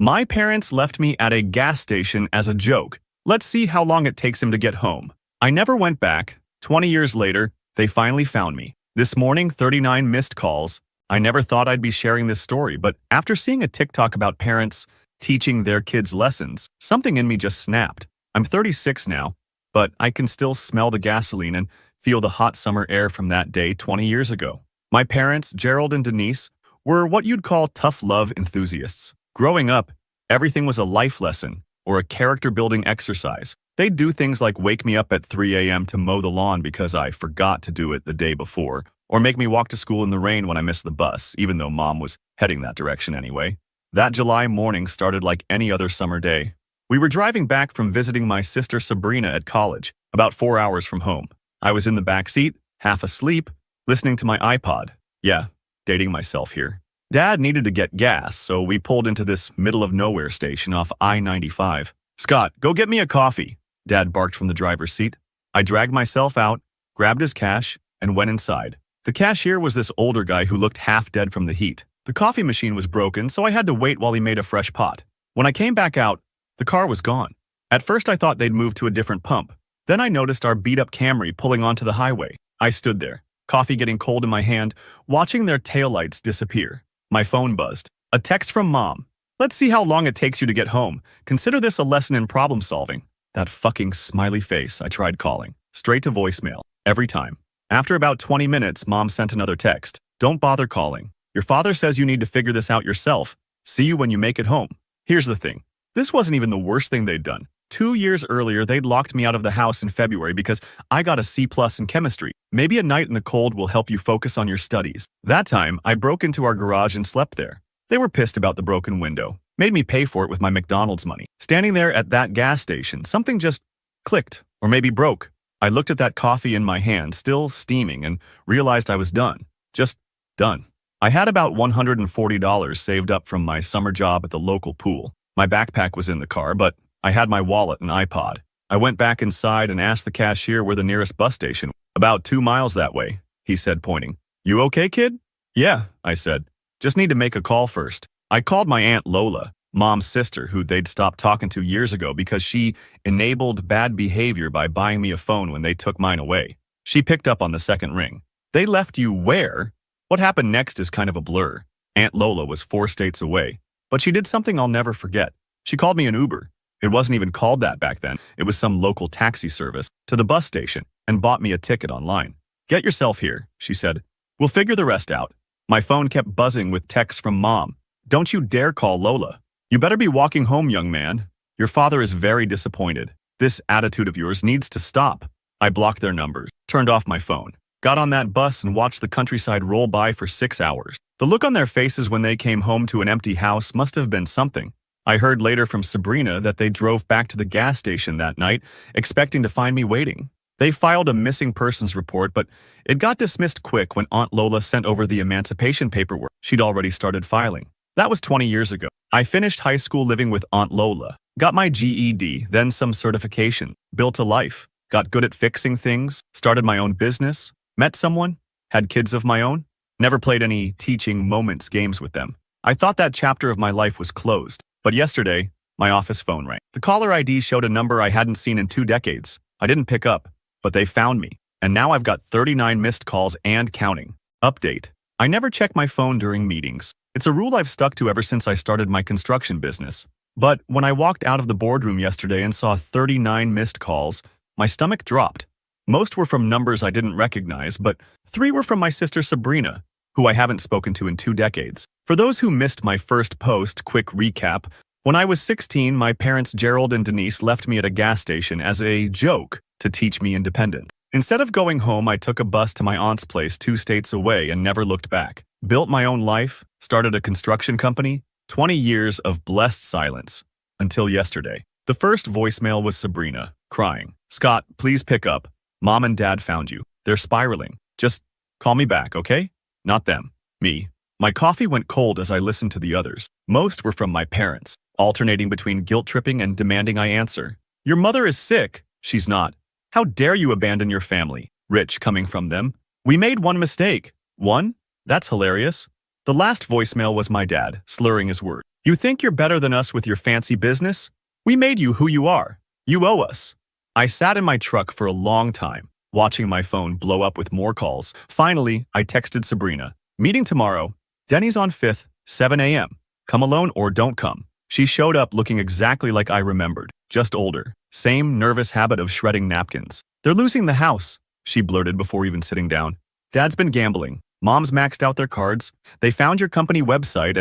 My parents left me at a gas station as a joke. Let's see how long it takes him to get home. I never went back. 20 years later, they finally found me. This morning, 39 missed calls. I never thought I'd be sharing this story, but after seeing a TikTok about parents teaching their kids lessons, something in me just snapped. I'm 36 now, but I can still smell the gasoline and feel the hot summer air from that day 20 years ago. My parents, Gerald and Denise, were what you'd call tough love enthusiasts. Growing up, everything was a life lesson or a character-building exercise. They'd do things like wake me up at 3 a.m. to mow the lawn because I forgot to do it the day before, or make me walk to school in the rain when I missed the bus, even though Mom was heading that direction anyway. That July morning started like any other summer day. We were driving back from visiting my sister Sabrina at college, about 4 hours from home. I was in the back seat, half asleep, listening to my iPod. Yeah, dating myself here. Dad needed to get gas, so we pulled into this middle-of-nowhere station off I-95. "Scott, go get me a coffee," Dad barked from the driver's seat. I dragged myself out, grabbed his cash, and went inside. The cashier was this older guy who looked half dead from the heat. The coffee machine was broken, so I had to wait while he made a fresh pot. When I came back out, the car was gone. At first I thought they'd moved to a different pump. Then I noticed our beat-up Camry pulling onto the highway. I stood there, coffee getting cold in my hand, watching their taillights disappear. My phone buzzed. A text from Mom. "Let's see how long it takes you to get home. Consider this a lesson in problem solving." That fucking smiley face. I tried calling. Straight to voicemail. Every time. After about 20 minutes, Mom sent another text. "Don't bother calling. Your father says you need to figure this out yourself. See you when you make it home." Here's the thing. This wasn't even the worst thing they'd done. 2 years earlier, they'd locked me out of the house in February because I got a C+ in chemistry. Maybe a night in the cold will help you focus on your studies. That time, I broke into our garage and slept there. They were pissed about the broken window. Made me pay for it with my McDonald's money. Standing there at that gas station, something just clicked, or maybe broke. I looked at that coffee in my hand, still steaming, and realized I was done. Just done. I had about $140 saved up from my summer job at the local pool. My backpack was in the car, but I had my wallet and iPod. I went back inside and asked the cashier where the nearest bus station was. "About 2 miles that way," he said, pointing. "You okay, kid?" "Yeah," I said. "Just need to make a call first." I called my Aunt Lola, Mom's sister, who they'd stopped talking to years ago because she enabled bad behavior by buying me a phone when they took mine away. She picked up on the second ring. "They left you where?" What happened next is kind of a blur. Aunt Lola was 4 states away, but she did something I'll never forget. She called me an Uber. It wasn't even called that back then. It was some local taxi service to the bus station and bought me a ticket online. "Get yourself here," she said. "We'll figure the rest out." My phone kept buzzing with texts from Mom. "Don't you dare call Lola. You better be walking home, young man. Your father is very disappointed. This attitude of yours needs to stop." I blocked their numbers, turned off my phone, got on that bus and watched the countryside roll by for 6 hours. The look on their faces when they came home to an empty house must have been something. I heard later from Sabrina that they drove back to the gas station that night, expecting to find me waiting. They filed a missing persons report, but it got dismissed quick when Aunt Lola sent over the emancipation paperwork she'd already started filing. That was 20 years ago. I finished high school living with Aunt Lola, got my GED, then some certification, built a life, got good at fixing things, started my own business, met someone, had kids of my own, never played any teaching moments games with them. I thought that chapter of my life was closed. But yesterday, my office phone rang. The caller ID showed a number I hadn't seen in 2 decades. I didn't pick up, but they found me. And now I've got 39 missed calls and counting. Update. I never check my phone during meetings. It's a rule I've stuck to ever since I started my construction business. But when I walked out of the boardroom yesterday and saw 39 missed calls, my stomach dropped. Most were from numbers I didn't recognize, but 3 were from my sister Sabrina, who I haven't spoken to in 2 decades. For those who missed my first post, quick recap. When I was 16, my parents Gerald and Denise left me at a gas station as a joke to teach me independence. Instead of going home, I took a bus to my aunt's place 2 states away and never looked back. Built my own life, started a construction company, 20 years of blessed silence. Until yesterday. The first voicemail was Sabrina, crying. "Scott, please pick up. Mom and Dad found you. They're spiraling. Just call me back, okay?" Not them. Me. My coffee went cold as I listened to the others. Most were from my parents, alternating between guilt-tripping and demanding I answer. "Your mother is sick." "She's not." "How dare you abandon your family?" Rich coming from them. "We made one mistake." "One? That's hilarious." The last voicemail was my dad, slurring his words. You think you're better than us with your fancy business? We made you who you are. You owe us. I sat in my truck for a long time, watching my phone blow up with more calls. Finally, I texted Sabrina. Meeting tomorrow. Denny's on 5th, 7 a.m. Come alone or don't come. She showed up looking exactly like I remembered, just older. Same nervous habit of shredding napkins. They're losing the house, she blurted before even sitting down. Dad's been gambling. Mom's maxed out their cards. They found your company website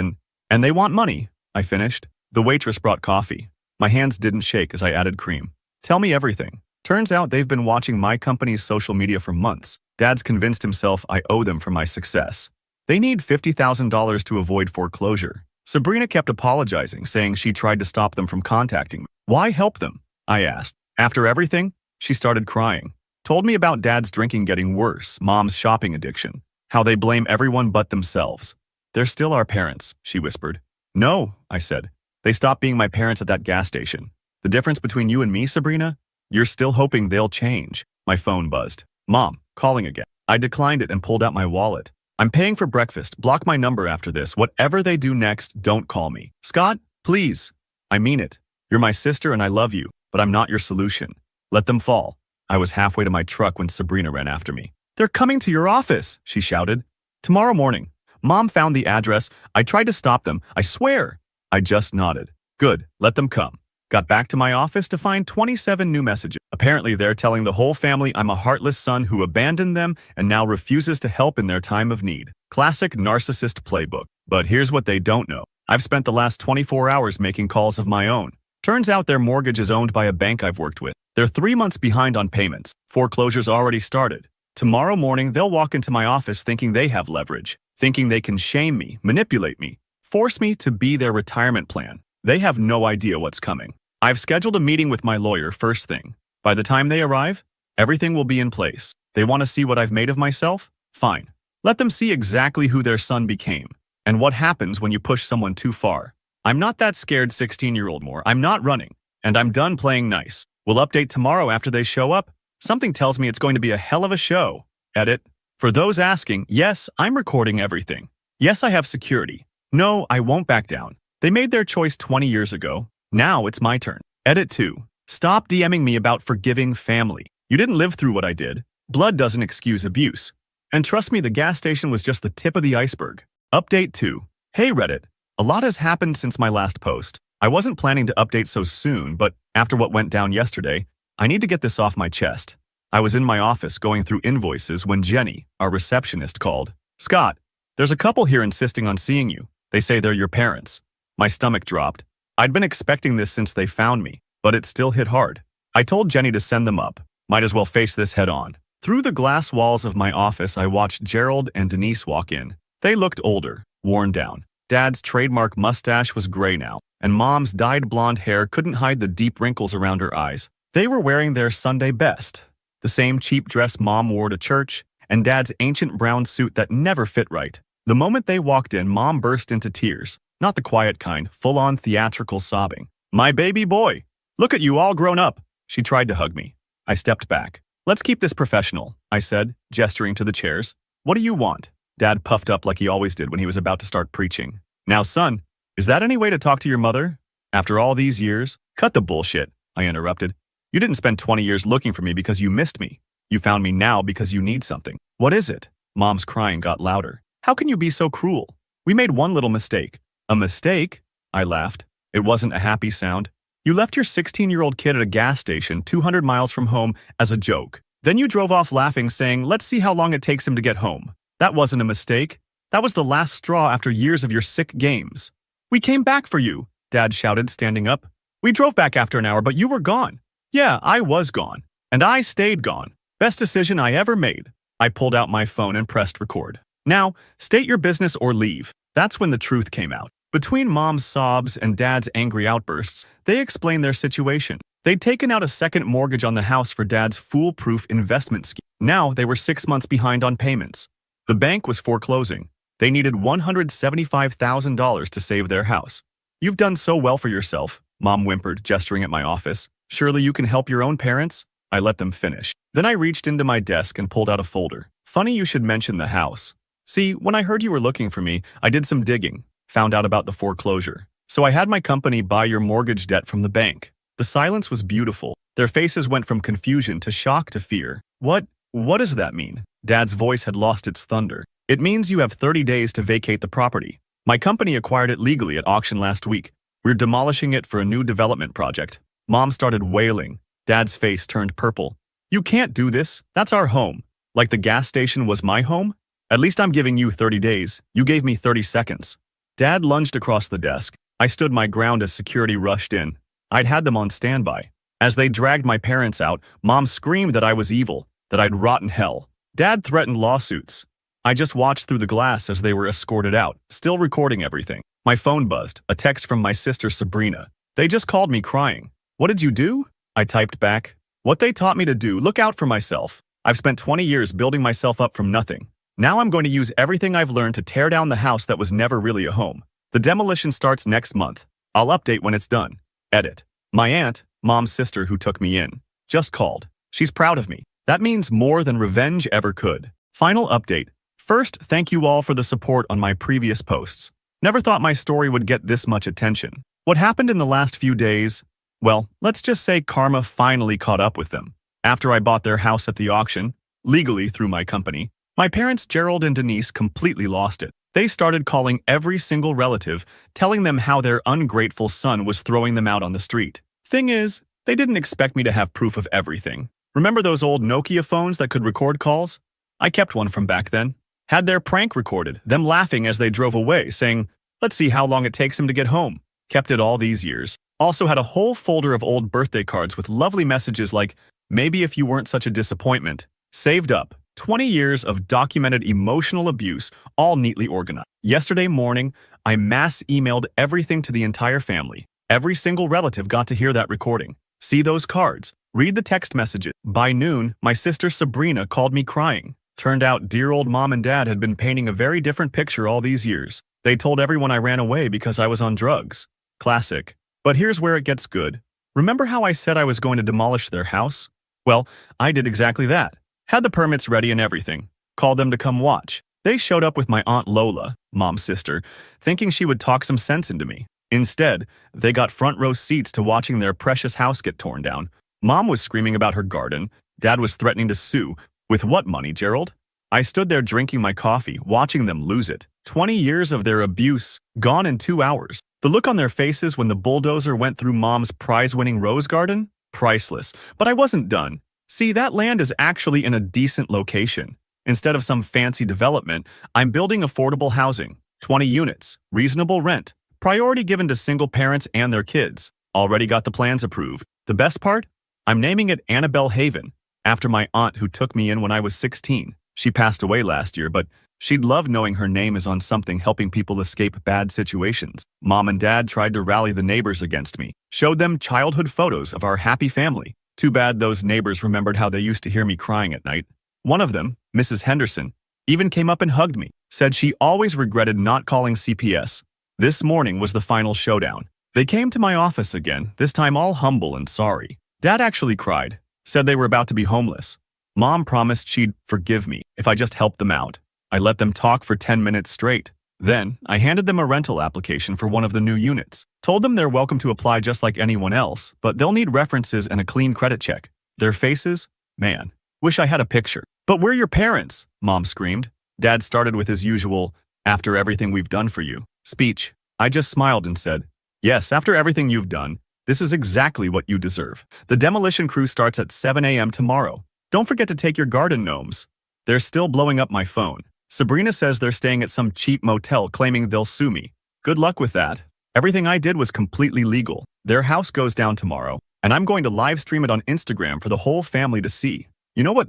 and they want money, I finished. The waitress brought coffee. My hands didn't shake as I added cream. Tell me everything. Turns out they've been watching my company's social media for months. Dad's convinced himself I owe them for my success. They need $50,000 to avoid foreclosure. Sabrina kept apologizing, saying she tried to stop them from contacting me. Why help them? I asked. After everything, she started crying. Told me about Dad's drinking getting worse, Mom's shopping addiction, how they blame everyone but themselves. They're still our parents, she whispered. No, I said. They stopped being my parents at that gas station. The difference between you and me, Sabrina? You're still hoping they'll change. My phone buzzed. Mom, calling again. I declined it and pulled out my wallet. I'm paying for breakfast. Block my number after this. Whatever they do next, don't call me. Scott, please. I mean it. You're my sister and I love you, but I'm not your solution. Let them fall. I was halfway to my truck when Sabrina ran after me. They're coming to your office, she shouted. Tomorrow morning. Mom found the address. I tried to stop them. I swear. I just nodded. Good, let them come. Got back to my office to find 27 new messages. Apparently, they're telling the whole family I'm a heartless son who abandoned them and now refuses to help in their time of need. Classic narcissist playbook. But here's what they don't know. I've spent the last 24 hours making calls of my own. Turns out their mortgage is owned by a bank I've worked with. They're 3 months behind on payments. Foreclosure's already started. Tomorrow morning, they'll walk into my office thinking they have leverage, thinking they can shame me, manipulate me, force me to be their retirement plan. They have no idea what's coming. I've scheduled a meeting with my lawyer first thing. By the time they arrive, everything will be in place. They want to see what I've made of myself? Fine. Let them see exactly who their son became and what happens when you push someone too far. I'm not that scared 16-year-old more. I'm not running, and I'm done playing nice. We'll update tomorrow after they show up. Something tells me it's going to be a hell of a show. Edit. For those asking, yes, I'm recording everything. Yes, I have security. No, I won't back down. They made their choice 20 years ago. Now it's my turn. Edit 2. Stop DMing me about forgiving family. You didn't live through what I did. Blood doesn't excuse abuse. And trust me, the gas station was just the tip of the iceberg. Update 2. Hey Reddit. A lot has happened since my last post. I wasn't planning to update so soon, but after what went down yesterday, I need to get this off my chest. I was in my office going through invoices when Jenny, our receptionist, called. Scott, there's a couple here insisting on seeing you. They say they're your parents. My stomach dropped. I'd been expecting this since they found me, but it still hit hard. I told Jenny to send them up. Might as well face this head on. Through the glass walls of my office, I watched Gerald and Denise walk in. They looked older, worn down. Dad's trademark mustache was gray now, and Mom's dyed blonde hair couldn't hide the deep wrinkles around her eyes. They were wearing their Sunday best, the same cheap dress Mom wore to church, and Dad's ancient brown suit that never fit right. The moment they walked in, Mom burst into tears. Not the quiet kind, full-on theatrical sobbing. My baby boy! Look at you all grown up! She tried to hug me. I stepped back. Let's keep this professional, I said, gesturing to the chairs. What do you want? Dad puffed up like he always did when he was about to start preaching. Now, son, is that any way to talk to your mother? After all these years? Cut the bullshit, I interrupted. You didn't spend 20 years looking for me because you missed me. You found me now because you need something. What is it? Mom's crying got louder. How can you be so cruel? We made one little mistake. A mistake? I laughed. It wasn't a happy sound. You left your 16-year-old kid at a gas station 200 miles from home as a joke. Then you drove off laughing, saying, let's see how long it takes him to get home. That wasn't a mistake. That was the last straw after years of your sick games. We came back for you, Dad shouted, standing up. We drove back after an hour, but you were gone. Yeah, I was gone. And I stayed gone. Best decision I ever made. I pulled out my phone and pressed record. Now, state your business or leave. That's when the truth came out. Between Mom's sobs and Dad's angry outbursts, they explained their situation. They'd taken out a second mortgage on the house for Dad's foolproof investment scheme. Now they were 6 months behind on payments. The bank was foreclosing. They needed $175,000 to save their house. You've done so well for yourself, Mom whimpered, gesturing at my office. Surely you can help your own parents? I let them finish. Then I reached into my desk and pulled out a folder. Funny you should mention the house. See, when I heard you were looking for me, I did some digging. Found out about the foreclosure. So I had my company buy your mortgage debt from the bank. The silence was beautiful. Their faces went from confusion to shock to fear. What does that mean? Dad's voice had lost its thunder. It means you have 30 days to vacate the property. My company acquired it legally at auction last week. We're demolishing it for a new development project. Mom started wailing. Dad's face turned purple. You can't do this. That's our home. Like the gas station was my home? At least I'm giving you 30 days. You gave me 30 seconds. Dad lunged across the desk. I stood my ground as security rushed in. I'd had them on standby. As they dragged my parents out, Mom screamed that I was evil, that I'd rot in hell. Dad threatened lawsuits. I just watched through the glass as they were escorted out, still recording everything. My phone buzzed, a text from my sister Sabrina. They just called me crying. What did you do? I typed back. What they taught me to do, look out for myself. I've spent 20 years building myself up from nothing. Now I'm going to use everything I've learned to tear down the house that was never really a home. The demolition starts next month. I'll update when it's done. Edit. My aunt, Mom's sister who took me in, just called. She's proud of me. That means more than revenge ever could. Final update. First, thank you all for the support on my previous posts. Never thought my story would get this much attention. What happened in the last few days? Well, let's just say karma finally caught up with them. After I bought their house at the auction, legally through my company, my parents Gerald and Denise completely lost it. They started calling every single relative, telling them how their ungrateful son was throwing them out on the street. Thing is, they didn't expect me to have proof of everything. Remember those old Nokia phones that could record calls? I kept one from back then. Had their prank recorded, them laughing as they drove away, saying, let's see how long it takes him to get home. Kept it all these years. Also had a whole folder of old birthday cards with lovely messages like, maybe if you weren't such a disappointment. Saved up. 20 years of documented emotional abuse, all neatly organized. Yesterday morning, I mass emailed everything to the entire family. Every single relative got to hear that recording. See those cards. Read the text messages. By noon, my sister Sabrina called me crying. Turned out dear old mom and dad had been painting a very different picture all these years. They told everyone I ran away because I was on drugs. Classic. But here's where it gets good. Remember how I said I was going to demolish their house? Well, I did exactly that. Had the permits ready and everything. Called them to come watch. They showed up with my Aunt Lola, Mom's sister, thinking she would talk some sense into me. Instead, they got front row seats to watching their precious house get torn down. Mom was screaming about her garden. Dad was threatening to sue. With what money, Gerald? I stood there drinking my coffee, watching them lose it. 20 years of their abuse, gone in 2 hours. The look on their faces when the bulldozer went through Mom's prize-winning rose garden? Priceless. But I wasn't done. See, that land is actually in a decent location. Instead of some fancy development, I'm building affordable housing. 20 units, reasonable rent, priority given to single parents and their kids. Already got the plans approved. The best part? I'm naming it Annabelle Haven, after my aunt who took me in when I was 16. She passed away last year, but she'd love knowing her name is on something helping people escape bad situations. Mom and Dad tried to rally the neighbors against me. Showed them childhood photos of our happy family. Too bad those neighbors remembered how they used to hear me crying at night. One of them, Mrs. Henderson, even came up and hugged me, said she always regretted not calling CPS. This morning was the final showdown. They came to my office again, this time all humble and sorry. Dad actually cried, said they were about to be homeless. Mom promised she'd forgive me if I just helped them out. I let them talk for 10 minutes straight. Then, I handed them a rental application for one of the new units. Told them they're welcome to apply just like anyone else, but they'll need references and a clean credit check. Their faces? Man, wish I had a picture. But we're your parents, Mom screamed. Dad started with his usual, after everything we've done for you, speech. I just smiled and said, yes, after everything you've done, this is exactly what you deserve. The demolition crew starts at 7 a.m. tomorrow. Don't forget to take your garden gnomes. They're still blowing up my phone. Sabrina says they're staying at some cheap motel claiming they'll sue me. Good luck with that. Everything I did was completely legal. Their house goes down tomorrow, and I'm going to live stream it on Instagram for the whole family to see. You know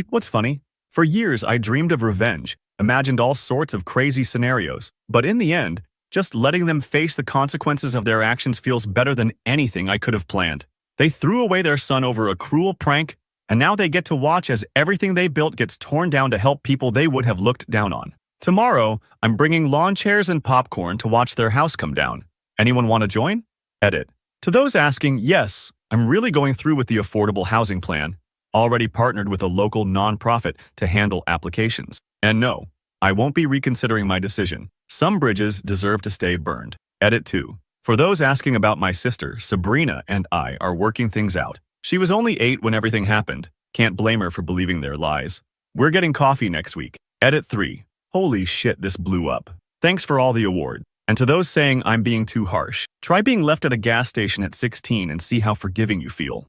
what's funny? For years, I dreamed of revenge, imagined all sorts of crazy scenarios. But in the end, just letting them face the consequences of their actions feels better than anything I could have planned. They threw away their son over a cruel prank, and now they get to watch as everything they built gets torn down to help people they would have looked down on. Tomorrow, I'm bringing lawn chairs and popcorn to watch their house come down. Anyone want to join? Edit. To those asking, yes, I'm really going through with the affordable housing plan. Already partnered with a local nonprofit to handle applications. And no, I won't be reconsidering my decision. Some bridges deserve to stay burned. Edit 2. For those asking about my sister, Sabrina and I are working things out. She was only 8 when everything happened. Can't blame her for believing their lies. We're getting coffee next week. Edit 3. Holy shit, this blew up. Thanks for all the award. And to those saying I'm being too harsh, try being left at a gas station at 16 and see how forgiving you feel.